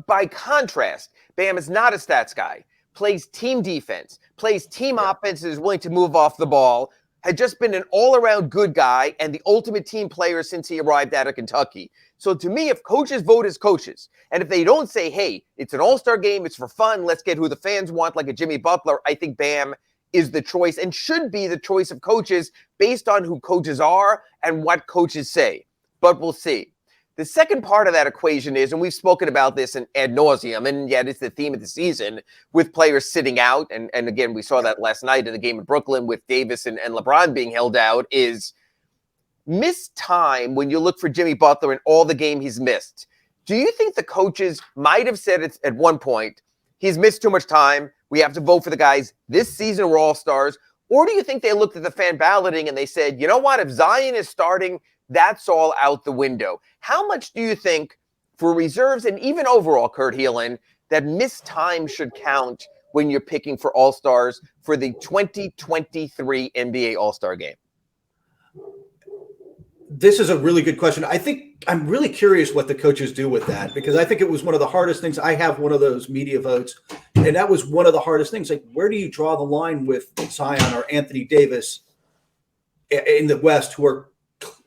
By contrast, Bam is not a stats guy, plays team defense, plays team offense, is willing to move off the ball, had just been an all-around good guy and the ultimate team player since he arrived out of Kentucky. So to me, if coaches vote as coaches, and if they don't say, hey, it's an all-star game, it's for fun, let's get who the fans want, like a Jimmy Butler, I think Bam is the choice and should be the choice of coaches based on who coaches are and what coaches say. But we'll see. The second part of that equation is, and we've spoken about this in ad nauseum, and yet it's the theme of the season, with players sitting out, and again, we saw that last night in the game in Brooklyn with Davis and LeBron being held out, is missed time, when you look for Jimmy Butler and all the game he's missed, do you think the coaches might have said it at one point, he's missed too much time, we have to vote for the guys this season who are all-stars? Or do you think they looked at the fan balloting and they said, you know what, if Zion is starting, that's all out the window? How much do you think for reserves and even overall, Kurt Helin, that missed time should count when you're picking for all-stars for the 2023 NBA All-Star Game? This is a really good question. I think I'm really curious what the coaches do with that, because I think it was one of the hardest things. I have one of those media votes, and that was one of the hardest things. Like, where do you draw the line with Zion or Anthony Davis in the West, who are,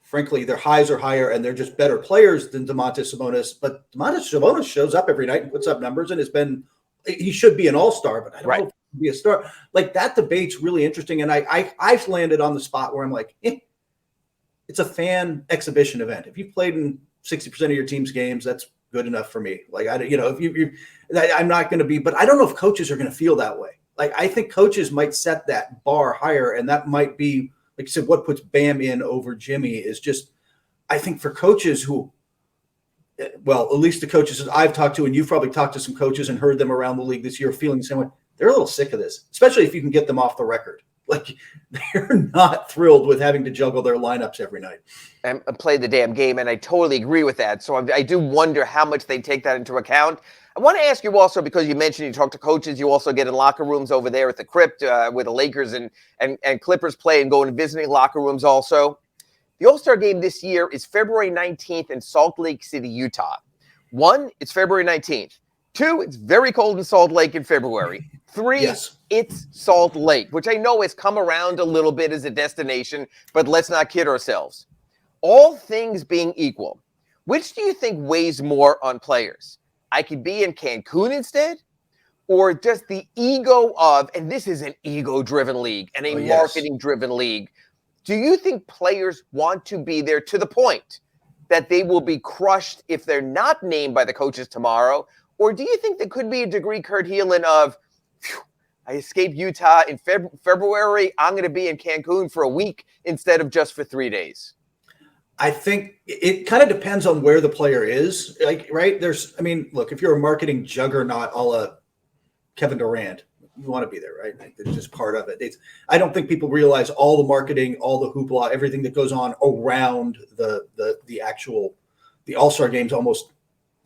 frankly, their highs are higher and they're just better players than Domantas Sabonis? But Domantas Sabonis shows up every night and puts up numbers and he should be an all-star, but I don't know if he'll be a star. Like, that debate's really interesting. And I've landed on the spot where I'm like, it's a fan exhibition event. If you've played in 60% of your team's games, that's good enough for me. Like, I'm not going to be, but I don't know if coaches are going to feel that way. Like, I think coaches might set that bar higher, and that might be, like you said, what puts Bam in over Jimmy is just, I think for coaches who, well, at least the coaches I've talked to, and you've probably talked to some coaches and heard them around the league this year feeling the same way, they're a little sick of this, especially if you can get them off the record. Like, they're not thrilled with having to juggle their lineups every night and play the damn game. And I totally agree with that. So I do wonder how much they take that into account. I want to ask you also, because you mentioned you talk to coaches, you also get in locker rooms over there at the Crypt where the Lakers and Clippers play, and going and visiting locker rooms also. The All-Star Game this year is February 19th in Salt Lake City, Utah. 1, it's February 19th. 2, it's very cold in Salt Lake in February. 3, It's Salt Lake, which I know has come around a little bit as a destination, but let's not kid ourselves. All things being equal, which do you think weighs more on players? I could be in Cancun instead, or just the ego of, and this is an ego-driven league and a marketing-driven league, do you think players want to be there to the point that they will be crushed if they're not named by the coaches tomorrow? Or do you think there could be a degree, Kurt Helin, of, I escaped Utah in February, I'm going to be in Cancun for a week instead of just for 3 days? I think it kind of depends on where the player is. Like, right? Look, if you're a marketing juggernaut a la Kevin Durant, you want to be there, right? Like, it's just part of it. I don't think people realize all the marketing, all the hoopla, everything that goes on around the All-Star Game's almost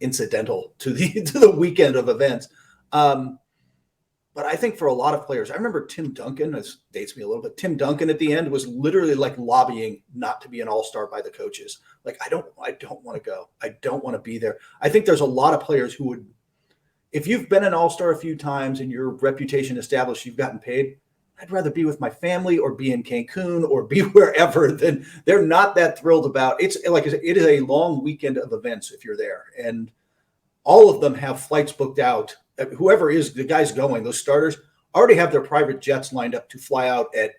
incidental to the weekend of events. But I think for a lot of players, I remember Tim Duncan, this dates me a little bit. Tim Duncan at the end was literally like lobbying not to be an all-star by the coaches. Like, I don't want to go. I don't want to be there. I think there's a lot of players who would, if you've been an all-star a few times and your reputation established, you've gotten paid, I'd rather be with my family or be in Cancun or be wherever. Than they're not that thrilled about. It's like I said, it is a long weekend of events if you're there. And all of them have flights booked out. Whoever is the guys going, those starters already have their private jets lined up to fly out at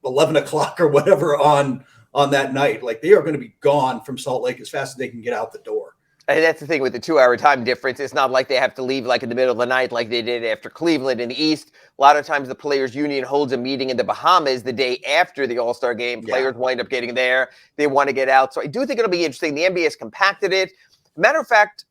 11 o'clock or whatever on that night. Like, they are going to be gone from Salt Lake as fast as they can get out the door. And that's the thing with the 2-hour time difference. It's not like they have to leave like in the middle of the night like they did after Cleveland in the East. A lot of times the Players Union holds a meeting in the Bahamas the day after the All-Star Game. Players wind up getting there. They want to get out. So I do think it'll be interesting. The NBA has compacted it. Matter of fact,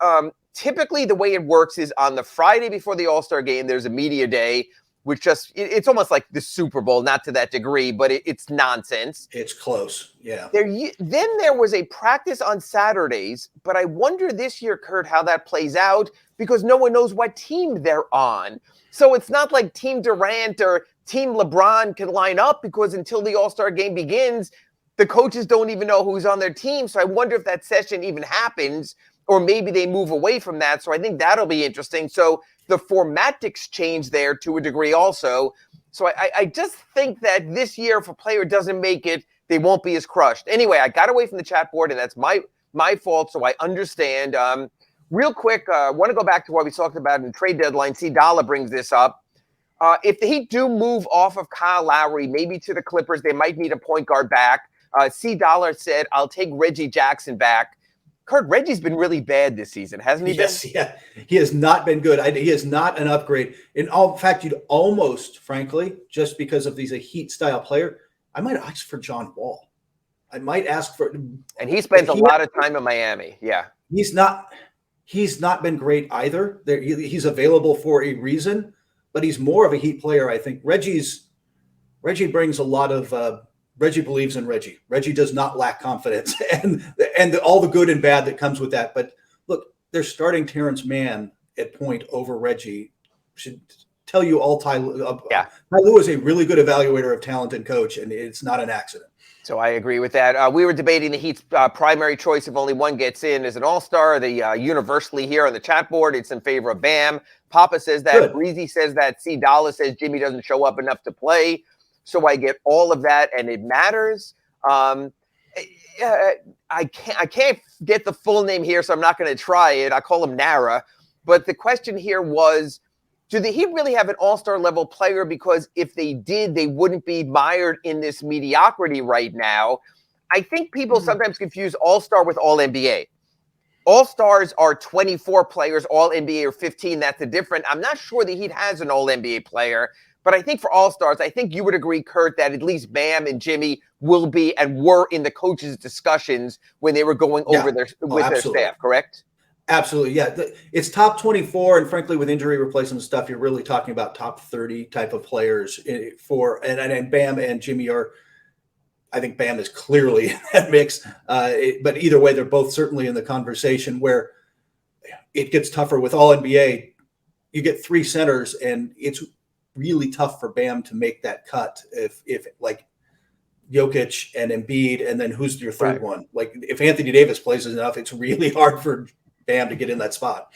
typically the way it works is on the Friday before the All-Star Game, there's a media day, which just, it's almost like the Super Bowl, not to that degree, but it's nonsense. It's close, yeah. Then there was a practice on Saturdays, but I wonder this year, Kurt, how that plays out, because no one knows what team they're on. So it's not like Team Durant or Team LeBron can line up, because until the All-Star Game begins, the coaches don't even know who's on their team. So I wonder if that session even happens, or maybe they move away from that. So I think that'll be interesting. So the formatics change there to a degree also. So I just think that this year, if a player doesn't make it, they won't be as crushed. Anyway, I got away from the chat board, and that's my fault, so I understand. Real quick, I want to go back to what we talked about in the trade deadline. C. Dollar brings this up. If the Heat do move off of Kyle Lowry, maybe to the Clippers, they might need a point guard back. C. Dollar said, I'll take Reggie Jackson back. Kurt, Reggie's been really bad this season, hasn't he? Yes, yeah. He has not been good. He is not an upgrade. In fact, you'd almost, frankly, just because of he's a Heat-style player, I might ask for John Wall. I might ask for. And he spends a lot of time in Miami. Yeah. He's not been great either. He's available for a reason, but he's more of a Heat player, I think. Reggie brings a lot of Reggie believes in Reggie. Reggie does not lack confidence and all the good and bad that comes with that. But look, they're starting Terrence Mann at point over Reggie. Should tell you all Ty Lue is a really good evaluator of talent and coach, and it's not an accident. So I agree with that. We were debating the Heat's primary choice if only one gets in as an all-star. Universally here on the chat board, it's in favor of Bam. Papa says that. Good. Breezy says that. C. Dollar says Jimmy doesn't show up enough to play. So I get all of that, and it matters. I can't get the full name here, so I'm not going to try it. I call him Nara. But the question here was, do the Heat really have an all-star level player? Because if they did, they wouldn't be mired in this mediocrity right now. I think people sometimes confuse all-star with all-NBA. All-stars are 24 players, all-NBA are 15. That's the difference. I'm not sure the Heat has an all-NBA player, but I think for all-stars, I think you would agree, Kurt, that at least Bam and Jimmy will be and were in the coaches' discussions when they were going over their staff, correct? Absolutely, yeah. It's top 24, and frankly, with injury replacement stuff, you're really talking about top 30 type of players and Bam and Jimmy are. I think Bam is clearly in that mix, but either way, they're both certainly in the conversation where it gets tougher with all NBA. You get three centers, and it's really tough for Bam to make that cut if like Jokic and Embiid, and then who's your third one? Like if Anthony Davis plays enough, it's really hard for Bam to get in that spot.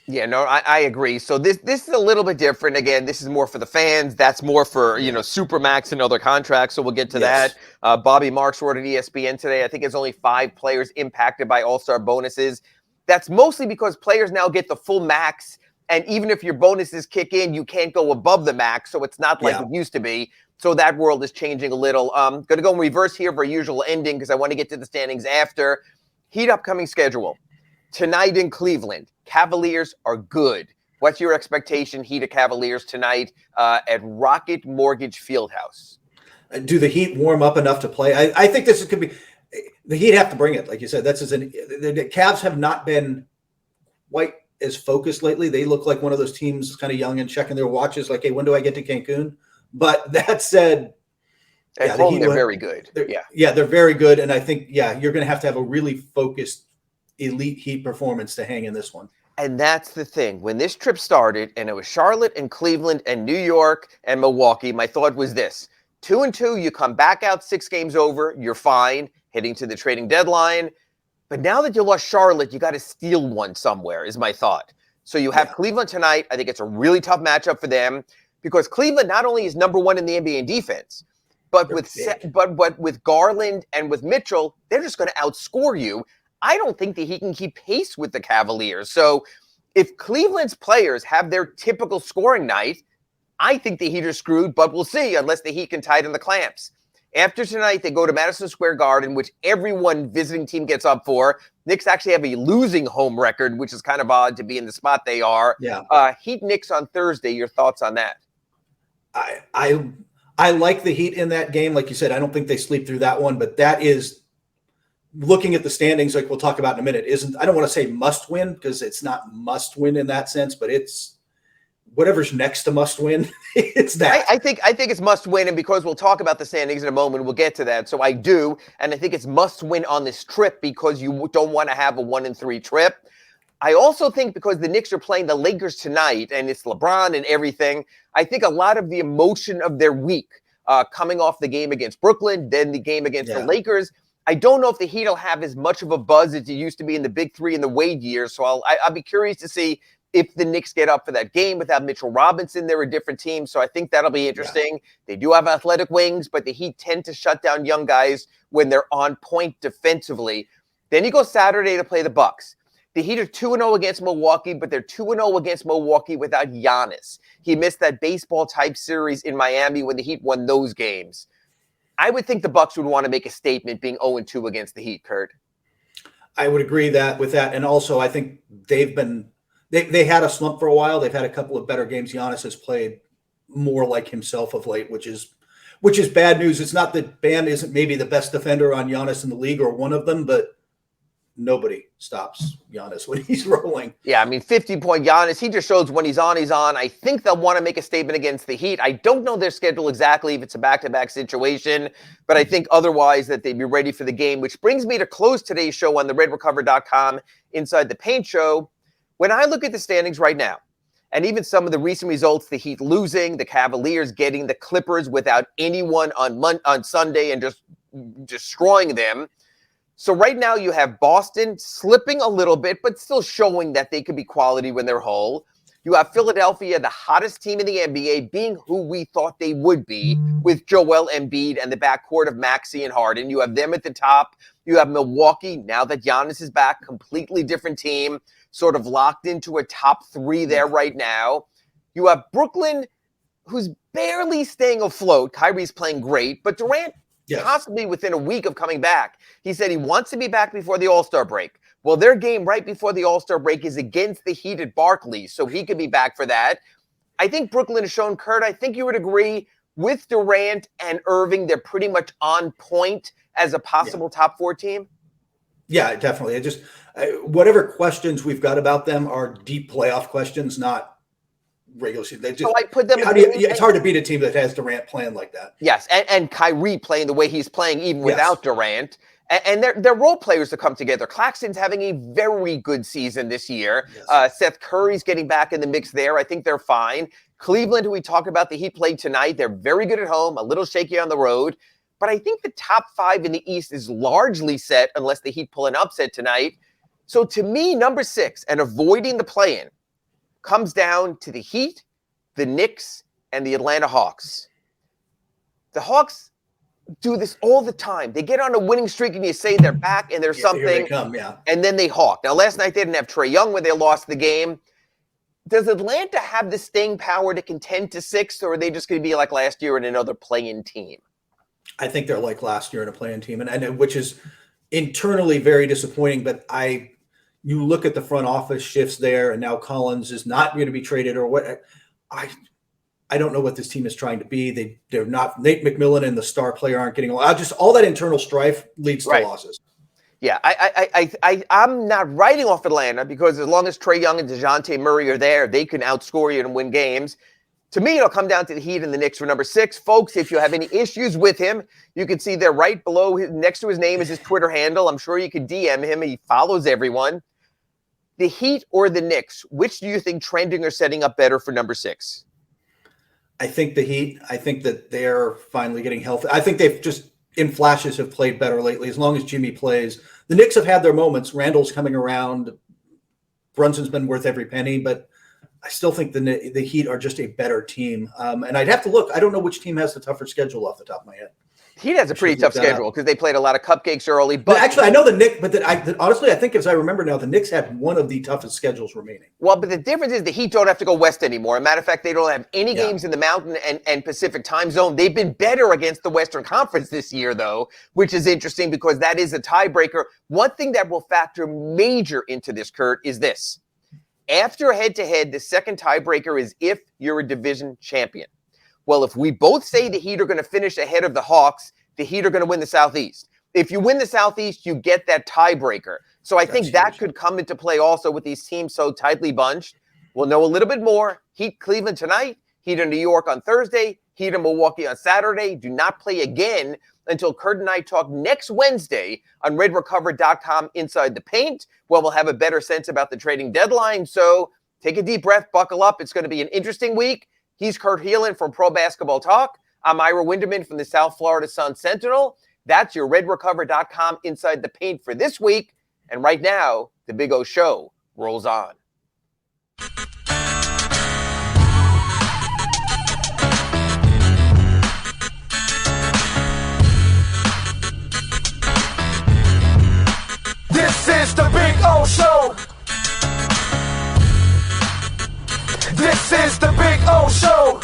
Yeah, no, I agree. So this is a little bit different. Again, this is more for the fans. That's more for, Supermax and other contracts. So we'll get to that. Bobby Marks wrote at ESPN today. I think there's only 5 players impacted by all-star bonuses. That's mostly because players now get the full max. And even if your bonuses kick in, you can't go above the max. So it's not like it used to be. So that world is changing a little. Going to go in reverse here for our usual ending because I want to get to the standings after. Heat upcoming schedule. Tonight in Cleveland, Cavaliers are good. What's your expectation, Heat of Cavaliers tonight at Rocket Mortgage Fieldhouse? Do the Heat warm up enough to play? I think this could be – the Heat have to bring it. Like you said, the Cavs have not been quite as focused lately. They look like one of those teams kind of young and checking their watches like, hey, when do I get to Cancun? But that said – At home, they're very good. They're very good. And I think, you're going to have a really focused – elite Heat performance to hang in this one. And that's the thing. When this trip started and it was Charlotte and Cleveland and New York and Milwaukee, my thought was this. 2-2, you come back out 6 games over, you're fine, heading to the trading deadline. But now that you lost Charlotte, you got to steal one somewhere, is my thought. So you have Cleveland tonight. I think it's a really tough matchup for them because Cleveland not only is number 1 in the NBA in defense, but with Garland and with Mitchell, they're just going to outscore you. I don't think that he can keep pace with the Cavaliers. So if Cleveland's players have their typical scoring night, I think the Heat are screwed, but we'll see unless the Heat can tighten the clamps. After tonight, they go to Madison Square Garden, which everyone visiting team gets up for. Knicks actually have a losing home record, which is kind of odd to be in the spot they are. Heat Knicks on Thursday. Your thoughts on that? I like the Heat in that game. Like you said, I don't think they sleep through that one, but that is looking at the standings, like we'll talk about in a minute, I don't want to say must win because it's not must win in that sense, but it's whatever's next to must win. It's that. I think it's must win. And because we'll talk about the standings in a moment, we'll get to that. So I do. And I think it's must win on this trip because you don't want to have a 1-3 trip. I also think because the Knicks are playing the Lakers tonight and it's LeBron and everything, I think a lot of the emotion of their week coming off the game against Brooklyn, then the game against the Lakers, I don't know if the Heat will have as much of a buzz as it used to be in the Big Three in the Wade years. So I'll be curious to see if the Knicks get up for that game without Mitchell Robinson. They're a different team, so I think that'll be interesting. They do have athletic wings, but the Heat tend to shut down young guys when they're on point defensively. Then you go Saturday to play the Bucks. The Heat are 2-0 against Milwaukee, but they're 2-0 against Milwaukee without Giannis. He missed that baseball-type series in Miami when the Heat won those games. I would think the Bucks would want to make a statement being 0-2 against the Heat, Kurt. I would agree with that. And also, I think they had a slump for a while. They've had a couple of better games. Giannis has played more like himself of late, which is which is bad news. It's not that Bam isn't maybe the best defender on Giannis in the league or one of them, but nobody stops Giannis when he's rolling. Yeah, I mean, 50-point Giannis, he just shows when he's on, he's on. I think they'll want to make a statement against the Heat. I don't know their schedule exactly if it's a back-to-back situation, but I think otherwise that they'd be ready for the game, which brings me to close today's show on the redrecover.com Inside the Paint show. When I look at the standings right now, and even some of the recent results, the Heat losing, the Cavaliers getting the Clippers without anyone on Sunday and just destroying them. So right now you have Boston slipping a little bit, but still showing that they could be quality when they're whole. You have Philadelphia, the hottest team in the NBA, being who we thought they would be with Joel Embiid and the backcourt of Maxey and Harden. You have them at the top. You have Milwaukee, now that Giannis is back, completely different team, sort of locked into a top 3 there right now. You have Brooklyn, who's barely staying afloat. Kyrie's playing great, but Durant, possibly within a week of coming back. He said he wants to be back before the All-Star break. Well, their game right before the All-Star break is against the Heat at Barclays, so he could be back for that. I think Brooklyn has shown, Kurt, I think you would agree, with Durant and Irving, they're pretty much on point as a possible top 4 team. Yeah, definitely. Whatever questions we've got about them are deep playoff questions, not regular season. So I put them. It's hard to beat a team that has Durant playing like that. Yes, and Kyrie playing the way he's playing, even without Durant. And they're role players to come together. Claxton's having a very good season this year. Yes. Seth Curry's getting back in the mix there. I think they're fine. Cleveland, who we talked about, the Heat played tonight. They're very good at home, a little shaky on the road. But I think the top 5 in the East is largely set unless the Heat pull an upset tonight. So to me, number 6 and avoiding the play-in comes down to the Heat, the Knicks, and the Atlanta Hawks. The Hawks do this all the time. They get on a winning streak and you say they're back and there's something. Here they come, and then they hawk. Now, last night they didn't have Trae Young when they lost the game. Does Atlanta have the staying power to contend to 6th, or are they just going to be like last year in another play-in team? I think they're like last year in a play-in team, and which is internally very disappointing. But you look at the front office shifts there, and now Collins is not going to be traded, or what? I don't know what this team is trying to be. They're not. Nate McMillan and the star player aren't getting along. Just all that internal strife leads to losses. Yeah, I'm not writing off Atlanta because as long as Trae Young and DeJounte Murray are there, they can outscore you and win games. To me, it'll come down to the Heat and the Knicks for number 6. Folks, if you have any issues with him, you can see there right below, next to his name is his Twitter handle. I'm sure you could DM him. He follows everyone. The Heat or the Knicks, which do you think trending or setting up better for number 6? I think the Heat. I think that they're finally getting healthy. I think they've just, in flashes, have played better lately, as long as Jimmy plays. The Knicks have had their moments. Randall's coming around. Brunson's been worth every penny, but I still think the Heat are just a better team. And I'd have to look. I don't know which team has the tougher schedule off the top of my head. Heat has a pretty tough schedule because they played a lot of cupcakes early. But actually, I know the Knicks, but honestly, I think as I remember now, the Knicks had one of the toughest schedules remaining. Well, but the difference is the Heat don't have to go west anymore. As a matter of fact, they don't have any games in the Mountain and Pacific time zone. They've been better against the Western Conference this year, though, which is interesting because that is a tiebreaker. One thing that will factor major into this, Kurt, is this. After head-to-head, the second tiebreaker is if you're a division champion. Well, if we both say the Heat are going to finish ahead of the Hawks, the Heat are going to win the Southeast. If you win the Southeast, you get that tiebreaker. So I think that could come into play also with these teams so tightly bunched. We'll know a little bit more. Heat Cleveland tonight, Heat in New York on Thursday, Heat in Milwaukee on Saturday. Do not play again until Kurt and I talk next Wednesday on redrecover.com Inside the Paint, where we'll have a better sense about the trading deadline. So take a deep breath, buckle up. It's going to be an interesting week. He's Kurt Helin from Pro Basketball Talk. I'm Ira Winderman from the South Florida Sun Sentinel. That's your redrecover.com Inside the Paint for this week. And right now, the Big O Show rolls on. This is the Big O Show. This is the Big O Show.